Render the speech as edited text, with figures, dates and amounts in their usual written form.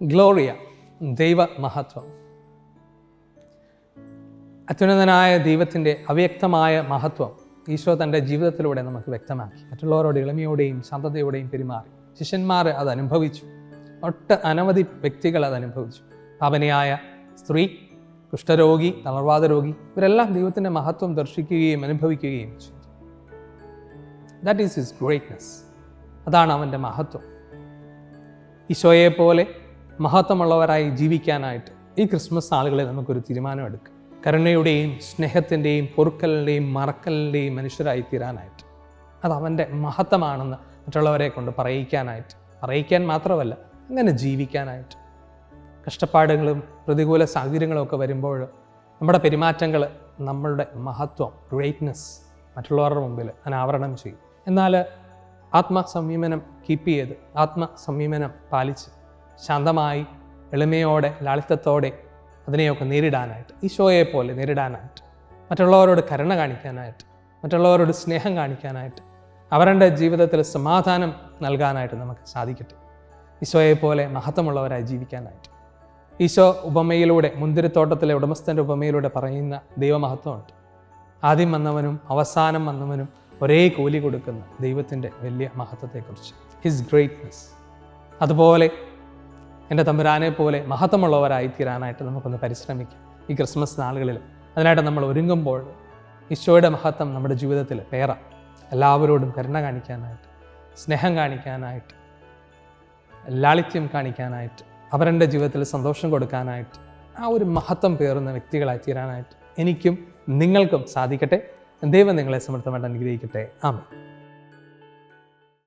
Gloria, ദൈവ മഹത്വം. അത്യുന്നതനായ ദൈവത്തിൻ്റെ അവ്യക്തമായ മഹത്വം ഈശോ തൻ്റെ ജീവിതത്തിലൂടെ നമുക്ക് വ്യക്തമാക്കി. മറ്റുള്ളവരോട് എളിമയോടെയും ശാന്തതയോടെയും പെരുമാറി. ശിഷ്യന്മാർ അത് അനുഭവിച്ചു. അനവധി വ്യക്തികൾ അത് അനുഭവിച്ചു. പാപനിയായ സ്ത്രീ, കുഷ്ഠരോഗി, തളർവാദ രോഗി, ഇവരെല്ലാം ദൈവത്തിൻ്റെ മഹത്വം ദർശിക്കുകയും അനുഭവിക്കുകയും ചെയ്തു. That is his greatness. അതാണ് അവൻ്റെ മഹത്വം. ഈശോയെ പോലെ മഹത്വമുള്ളവരായി ജീവിക്കാനായിട്ട് ഈ ക്രിസ്മസ് നാളുകളിൽ നമുക്കൊരു തീരുമാനമെടുക്കാം. കരുണയുടെയും സ്നേഹത്തിൻ്റെയും പൊറുക്കലിൻ്റെയും മറക്കലിൻ്റെയും മനുഷ്യരായി തീരാനായിട്ട്. അത് അവൻ്റെ മഹത്വമാണെന്ന് മറ്റുള്ളവരെ കൊണ്ട് പറയിക്കാൻ മാത്രമല്ല, അങ്ങനെ ജീവിക്കാനായിട്ട്. കഷ്ടപ്പാടുകളും പ്രതികൂല സാഹചര്യങ്ങളും ഒക്കെ വരുമ്പോൾ നമ്മുടെ പെരുമാറ്റങ്ങൾ നമ്മളുടെ മഹത്വം, ഗ്രേറ്റ്നെസ് മറ്റുള്ളവരുടെ മുമ്പിൽ അനാവരണം ചെയ്യും. എന്നാൽ ആത്മസംയമനം കീപ്പ് ചെയ്ത്, ആത്മസംയമനം പാലിച്ച്, ശാന്തമായി, എളിമയോടെ, ലാളിത്യത്തോടെ അതിനെയൊക്കെ നേരിടാനായിട്ട്, ഈശോയെ പോലെ നേരിടാനായിട്ട്, മറ്റുള്ളവരോട് കരുണ കാണിക്കാനായിട്ട്, മറ്റുള്ളവരോട് സ്നേഹം കാണിക്കാനായിട്ട്, അവരുടെ ജീവിതത്തിൽ സമാധാനം നൽകാനായിട്ട് നമുക്ക് സാധിക്കട്ടെ. ഈശോയെ പോലെ മഹത്വമുള്ളവരായി ജീവിക്കാനായിട്ട്. ഈശോ ഉപമയിലൂടെ, മുന്തിരിത്തോട്ടത്തിലെ ഉടമസ്ഥൻ്റെ ഉപമയിലൂടെ പറയുന്ന ദൈവമഹത്വമുണ്ട്. ആദ്യം വന്നവനും അവസാനം വന്നവനും ഒരേ കൂലി കൊടുക്കുന്ന ദൈവത്തിൻ്റെ വലിയ മഹത്വത്തെക്കുറിച്ച്, ഹിസ് ഗ്രേറ്റ്നെസ്. അതുപോലെ എൻ്റെ തമ്പുരാനെ പോലെ മഹത്വമുള്ളവരായി തീരാനായിട്ട് നമുക്കൊന്ന് പരിശ്രമിക്കാം ഈ ക്രിസ്മസ് നാളുകളിൽ. അതിനായിട്ട് നമ്മൾ ഒരുങ്ങുമ്പോൾ ഈശോയുടെ മഹത്വം നമ്മുടെ ജീവിതത്തിൽ പേറാം. എല്ലാവരോടും കരുണ കാണിക്കാനായിട്ട്, സ്നേഹം കാണിക്കാനായിട്ട്, ലാളിത്യം കാണിക്കാനായിട്ട്, അവരുടെ ജീവിതത്തിൽ സന്തോഷം കൊടുക്കാനായിട്ട്, ആ ഒരു മഹത്വം പേറുന്ന വ്യക്തികളായി തീരാനായിട്ട് എനിക്കും നിങ്ങൾക്കും സാധിക്കട്ടെ. ദൈവം നിങ്ങളെ സമൃദ്ധമായിട്ട് അനുഗ്രഹിക്കട്ടെ. ആമേൻ.